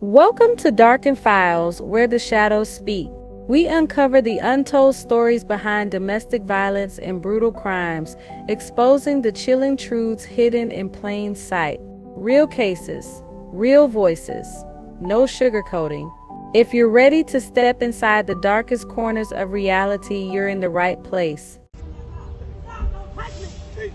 Welcome to Darkened Files, where the shadows speak. We uncover the untold stories behind domestic violence and brutal crimes, exposing the chilling truths hidden in plain sight. Real cases, real voices, no sugarcoating. If you're ready to step inside the darkest corners of reality, you're in the right place.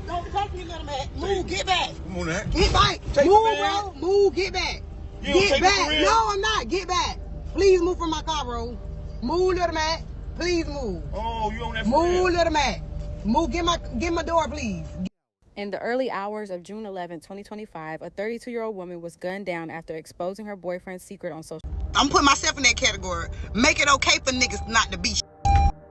Don't touch me, little man. Move, get back. Come on, that. Get back. Move, bro. Move, get back. Get back. No, I'm not. Get back. Please move from my car, bro. Move, little man. Please move. Oh, you on that? Move, little man. Move. Get my door, please. In the early hours of June 11, 2025, a 32-year-old woman was gunned down after exposing her boyfriend's secret on social media. I'm putting myself in that category. Make it okay for niggas not to be.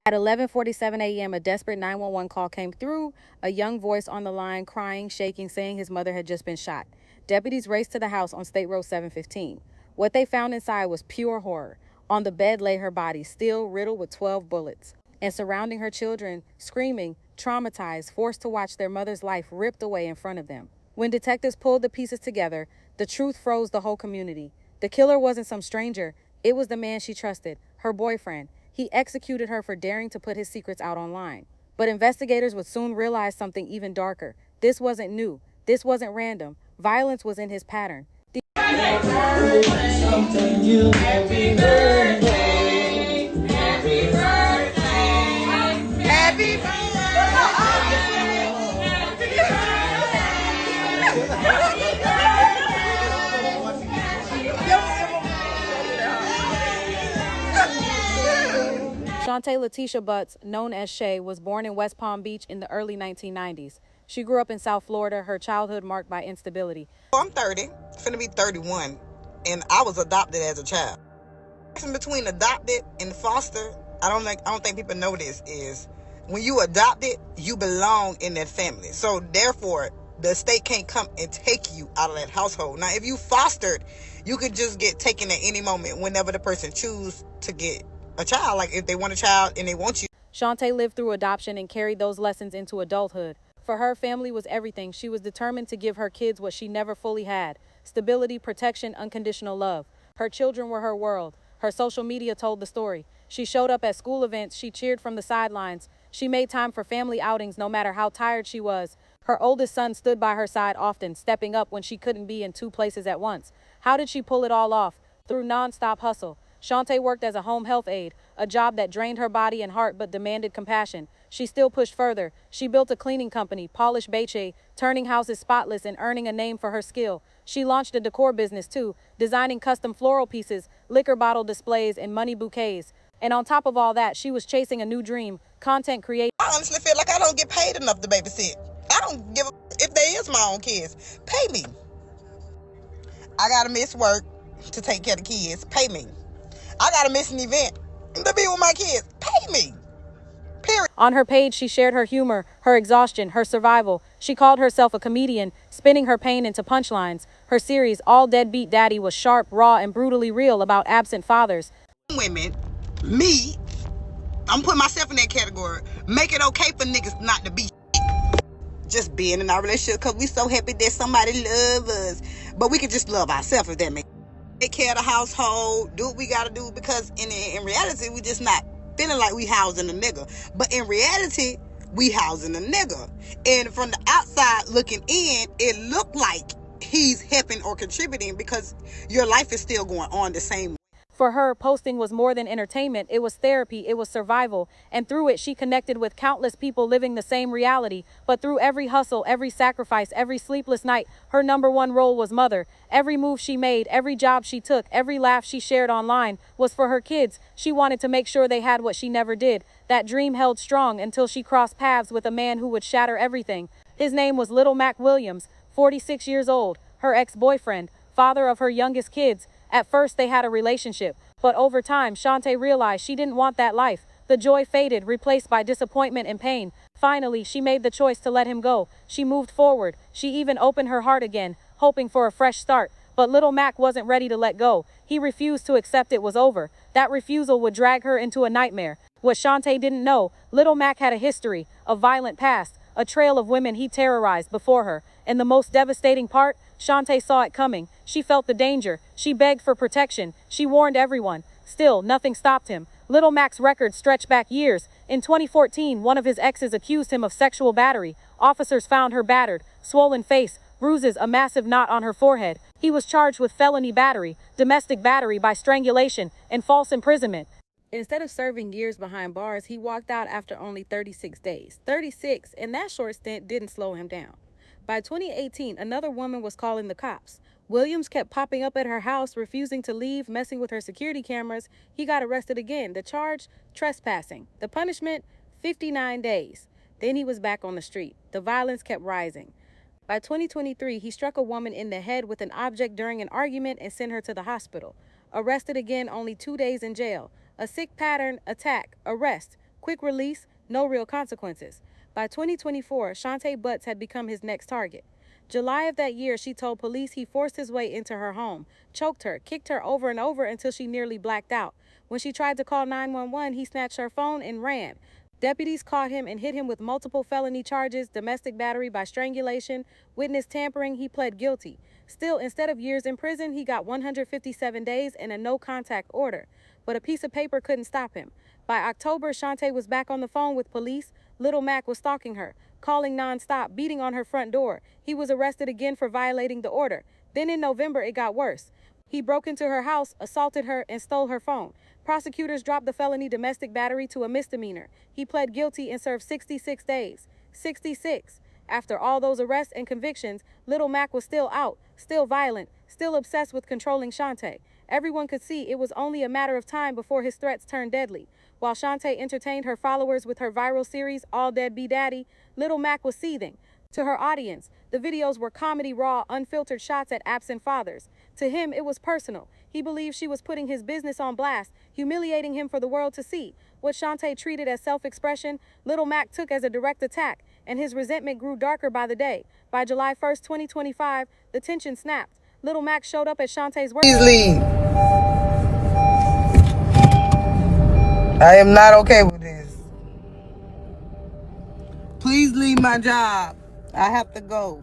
At 11:47 a.m., a desperate 911 call came through, a young voice on the line crying, shaking, saying his mother had just been shot. Deputies raced to the house on State Road 715. What they found inside was pure horror. On the bed lay her body, still riddled with 12 bullets. And surrounding her children, screaming, traumatized, forced to watch their mother's life ripped away in front of them. When detectives pulled the pieces together, the truth froze the whole community. The killer wasn't some stranger. It was the man she trusted, her boyfriend. He executed her for daring to put his secrets out online. But investigators would soon realize something even darker. This wasn't new. This wasn't random. Violence was in his pattern. Happy birthday, happy birthday, happy birthday, happy birthday. Shantae Letitia Butts, known as Shay, was born in West Palm Beach in the early 1990s. She grew up in South Florida, her childhood marked by instability. I'm 30, finna be 31, and I was adopted as a child. Between adopted and foster, I don't think people know this, is when you adopted, you belong in that family. So therefore, the state can't come and take you out of that household. Now, if you fostered, you could just get taken at any moment whenever the person choose to get a child. Like if they want a child and they want you. Shantae lived through adoption and carried those lessons into adulthood. For her, family was everything. She was determined to give her kids what she never fully had: stability, protection, unconditional love. Her children were her world. Her social media told the story. She showed up at school events. She cheered from the sidelines. She made time for family outings no matter how tired she was. Her oldest son stood by her side often, stepping up when she couldn't be in two places at once. How did she pull it all off? Through nonstop hustle. Shantae worked as a home health aide, a job that drained her body and heart but demanded compassion. She still pushed further. She built a cleaning company, polished beige, turning houses spotless and earning a name for her skill. She launched a decor business too, designing custom floral pieces, liquor bottle displays, and money bouquets. And on top of all that, she was chasing a new dream: content creation. I honestly feel like I don't get paid enough to babysit. I don't give a if they is my own kids. Pay me. I gotta miss work to take care of the kids. Pay me. I gotta miss an event to be with my kids. Pay me. Period. On her page, she shared her humor, her exhaustion, her survival. She called herself a comedian, spinning her pain into punchlines. Her series, All Deadbeat Daddy, was sharp, raw, and brutally real about absent fathers. Women, me, I'm putting myself in that category. Make it okay for niggas not to be just being in our relationship because we so happy that somebody love us. But we can just love ourselves, if that makes sense. Take care of the household, do what we gotta do, because in reality, we just not feeling like we housing a nigga. But in reality, we housing a nigga. And from the outside looking in, it looked like he's helping or contributing because your life is still going on the same way. For her, posting was more than entertainment. It was therapy. It was survival. And through it, she connected with countless people living the same reality. But through every hustle, every sacrifice, every sleepless night, her number one role was mother. Every move she made, every job she took, every laugh she shared online was for her kids. She wanted to make sure they had what she never did. That dream held strong until she crossed paths with a man who would shatter everything. His name was Little Mac Williams, 46 years old, her ex-boyfriend, father of her youngest kids. At first, they had a relationship, but over time, Shantae realized she didn't want that life. The joy faded, replaced by disappointment and pain. Finally, she made the choice to let him go. She moved forward. She even opened her heart again, hoping for a fresh start. But Little Mac wasn't ready to let go. He refused to accept it was over. That refusal would drag her into a nightmare. What Shantae didn't know, Little Mac had a history, a violent past, a trail of women he terrorized before her. And the most devastating part, Shantae saw it coming. She felt the danger. She begged for protection. She warned everyone. Still, nothing stopped him. Little Mac's record stretched back years. In 2014, one of his exes accused him of sexual battery. Officers found her battered, swollen face, bruises, a massive knot on her forehead. He was charged with felony battery, domestic battery by strangulation, and false imprisonment. Instead of serving years behind bars, he walked out after only 36 days. 36, and that short stint didn't slow him down. By 2018, another woman was calling the cops. Williams kept popping up at her house, refusing to leave, messing with her security cameras. He got arrested again. The charge, trespassing. The punishment, 59 days. Then he was back on the street. The violence kept rising. By 2023, he struck a woman in the head with an object during an argument and sent her to the hospital. Arrested again, only 2 days in jail. A sick pattern, attack, arrest, quick release, no real consequences. By 2024, Shantae Butts had become his next target. July of that year, she told police he forced his way into her home, choked her, kicked her over and over until she nearly blacked out. When she tried to call 911, he snatched her phone and ran. Deputies caught him and hit him with multiple felony charges, domestic battery by strangulation, witness tampering. He pled guilty. Still, instead of years in prison, he got 157 days and a no-contact order. But a piece of paper couldn't stop him. By October, Shantae was back on the phone with police. Little Mac was stalking her, calling nonstop, beating on her front door. He was arrested again for violating the order. Then in November, it got worse. He broke into her house, assaulted her, and stole her phone. Prosecutors dropped the felony domestic battery to a misdemeanor. He pled guilty and served 66 days. 66. After all those arrests and convictions, Little Mac was still out, still violent, still obsessed with controlling Shantae. Everyone could see it was only a matter of time before his threats turned deadly. While Shantae entertained her followers with her viral series, All Dead Be Daddy, Little Mac was seething. To her audience, the videos were comedy, raw, unfiltered shots at absent fathers. To him, it was personal. He believed she was putting his business on blast, humiliating him for the world to see. What Shantae treated as self-expression, Little Mac took as a direct attack, and his resentment grew darker by the day. By July 1st, 2025, the tension snapped. Little Mac showed up at Shantae's work. Please leave. I am not okay with this. Please leave my job. I have to go.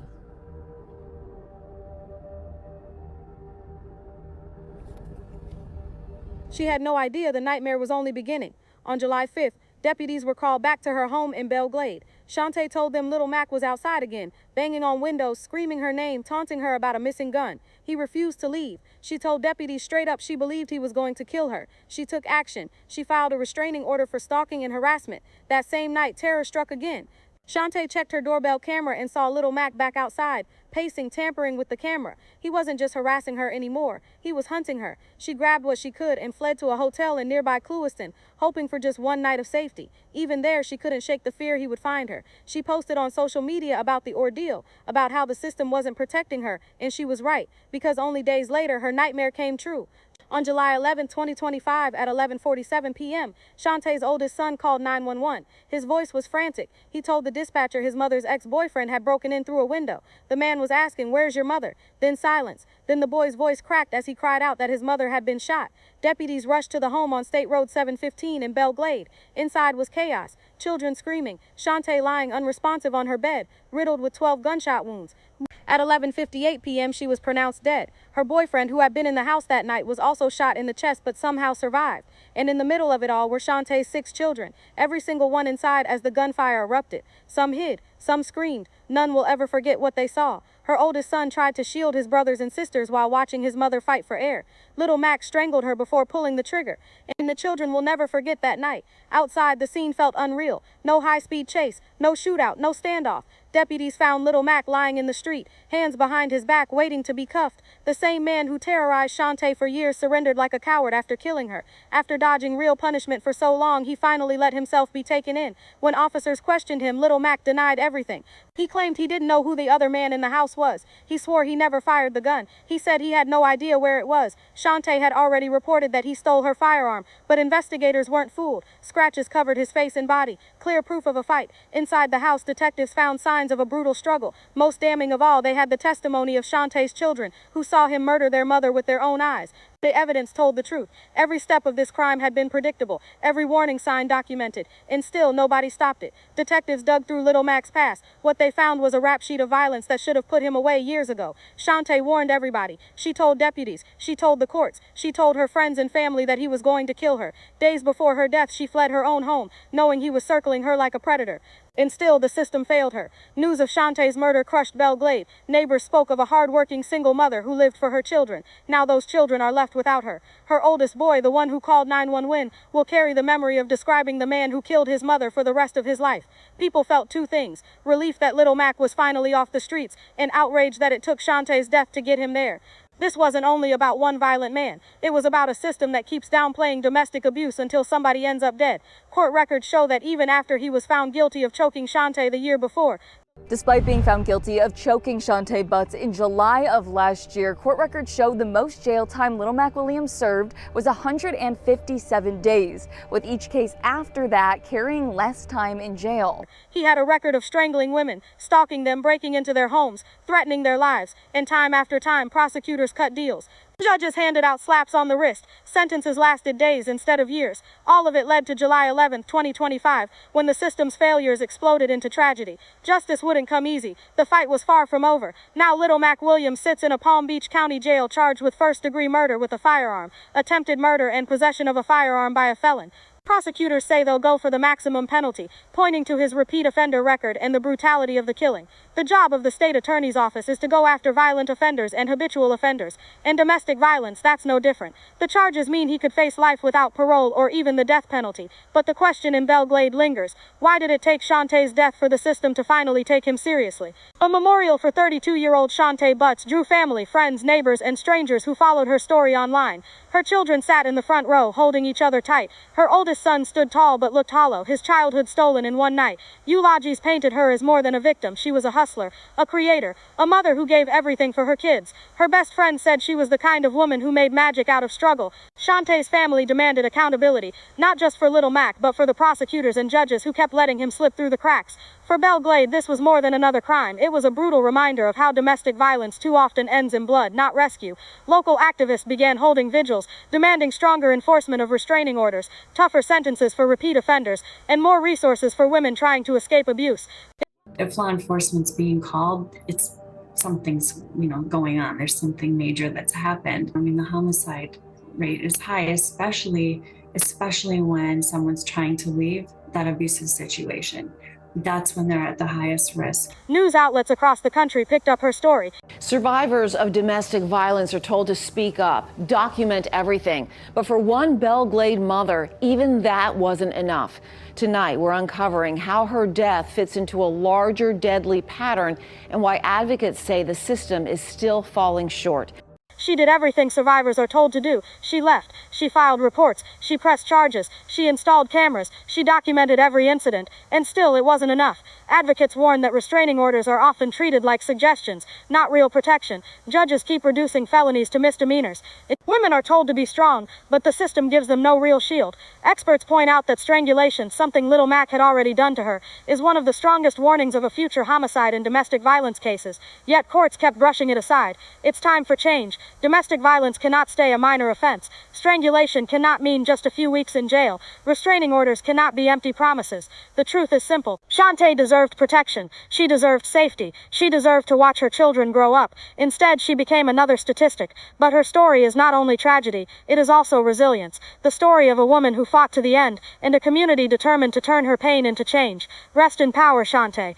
She had no idea the nightmare was only beginning. On July 5th, deputies were called back to her home in Belle Glade. Shantae told them Little Mac was outside again, banging on windows, screaming her name, taunting her about a missing gun. He refused to leave. She told deputies straight up she believed he was going to kill her. She took action. She filed a restraining order for stalking and harassment. That same night, terror struck again. Shantae checked her doorbell camera and saw Little Mac back outside, pacing, tampering with the camera. He wasn't just harassing her anymore. He was hunting her. She grabbed what she could and fled to a hotel in nearby Clewiston, hoping for just one night of safety. Even there, she couldn't shake the fear he would find her. She posted on social media about the ordeal, about how the system wasn't protecting her, and she was right, because only days later, her nightmare came true. On July 11, 2025, at 11:47 p.m., Shantae's oldest son called 911. His voice was frantic. He told the dispatcher his mother's ex-boyfriend had broken in through a window. The man was asking, "Where's your mother?" Then silence. Then the boy's voice cracked as he cried out that his mother had been shot. Deputies rushed to the home on State Road 715 in Belle Glade. Inside was chaos. Children screaming. Shantae lying unresponsive on her bed, riddled with 12 gunshot wounds. At 11:58 p.m., she was pronounced dead. Her boyfriend, who had been in the house that night, was also shot in the chest but somehow survived. And in the middle of it all were Shantae's 6 children, every single one inside as the gunfire erupted. Some hid, some screamed. None will ever forget what they saw. Her oldest son tried to shield his brothers and sisters while watching his mother fight for air. Little Mac strangled her before pulling the trigger. And the children will never forget that night. Outside, the scene felt unreal. No high-speed chase, no shootout, no standoff. Deputies found Little Mac lying in the street, hands behind his back, waiting to be cuffed. The same man who terrorized Shantae for years surrendered like a coward after killing her. After dodging real punishment for so long, he finally let himself be taken in. When officers questioned him, Little Mac denied everything. He claimed he didn't know who the other man in the house was. He swore he never fired the gun. He said he had no idea where it was. Shantae had already reported that he stole her firearm, but investigators weren't fooled. Scratches covered his face and body, clear proof of a fight. Inside the house, detectives found signs of a brutal struggle. Most damning of all, they had the testimony of Shantae's children, who saw him murder their mother with their own eyes. The evidence told the truth. Every step of this crime had been predictable, every warning sign documented, and still nobody stopped it. Detectives dug through Little Mac's past. What they found was a rap sheet of violence that should have put him away years ago. Shantae warned everybody. She told deputies. She told the courts. She told her friends and family that he was going to kill her. Days before her death, she fled her own home, knowing he was circling her like a predator. And still, the system failed her. News of Shantae's murder crushed Belle Glade. Neighbors spoke of a hard-working single mother who lived for her children. Now those children are left without her. Her oldest boy, the one who called 911, will carry the memory of describing the man who killed his mother for the rest of his life. People felt two things: relief that Little Mac was finally off the streets, and outrage that it took Shantae's death to get him there. This wasn't only about one violent man. It was about a system that keeps downplaying domestic abuse until somebody ends up dead. Court records show that even after he was found guilty of choking Shantae the year before, Despite being found guilty of choking Shantae Butts in July of last year, court records showed the most jail time Little Mac Williams served was 157 days, with each case after that carrying less time in jail. He had a record of strangling women, stalking them, breaking into their homes, threatening their lives, and time after time, prosecutors cut deals. Judges handed out slaps on the wrist. Sentences lasted days instead of years. All of it led to July 11, 2025, when the system's failures exploded into tragedy. Justice wouldn't come easy. The fight was far from over. Now Little Mac Williams sits in a Palm Beach County jail charged with first-degree murder with a firearm, attempted murder, and possession of a firearm by a felon. Prosecutors say they'll go for the maximum penalty, pointing to his repeat offender record and the brutality of the killing. The job of the state attorney's office is to go after violent offenders and habitual offenders. And domestic violence, that's no different. The charges mean he could face life without parole or even the death penalty. But the question in Belle Glade lingers. Why did it take Shantae's death for the system to finally take him seriously? A memorial for 32-year-old Shantae Butts drew family, friends, neighbors, and strangers who followed her story online. Her children sat in the front row, holding each other tight. Her oldest son stood tall but looked hollow, his childhood stolen in one night. Eulogies painted her as more than a victim. She was a hustler, a creator, a mother who gave everything for her kids. Her best friend said she was the kind of woman who made magic out of struggle. Shantae's family demanded accountability, not just for Little Mac, but for the prosecutors and judges who kept letting him slip through the cracks. For Belle Glade, this was more than another crime. It was a brutal reminder of how domestic violence too often ends in blood, not rescue. Local activists began holding vigils, demanding stronger enforcement of restraining orders, tougher sentences for repeat offenders, and more resources for women trying to escape abuse. If law enforcement's being called, it's something's, going on. There's something major that's happened. I mean, the homicide rate is high, especially when someone's trying to leave that abusive situation. That's when they're at the highest risk. News outlets across the country picked up her story. Survivors of domestic violence are told to speak up, document everything. But for one Belle Glade mother, even that wasn't enough. Tonight, we're uncovering how her death fits into a larger deadly pattern and why advocates say the system is still falling short. She did everything survivors are told to do. She left. She filed reports. She pressed charges. She installed cameras. She documented every incident. And still, it wasn't enough. Advocates warn that restraining orders are often treated like suggestions, not real protection. Judges keep reducing felonies to misdemeanors. Women are told to be strong, but the system gives them no real shield. Experts point out that strangulation, something Little Mac had already done to her, is one of the strongest warnings of a future homicide in domestic violence cases. Yet courts kept brushing it aside. It's time for change. Domestic violence cannot stay a minor offense. Strangulation cannot mean just a few weeks in jail. Restraining orders cannot be empty promises. The truth is simple. Shantae deserved protection. She deserved safety. She deserved to watch her children grow up. Instead, she became another statistic. But her story is not only tragedy, it is also resilience. The story of a woman who fought to the end, and a community determined to turn her pain into change. Rest in power, Shantae.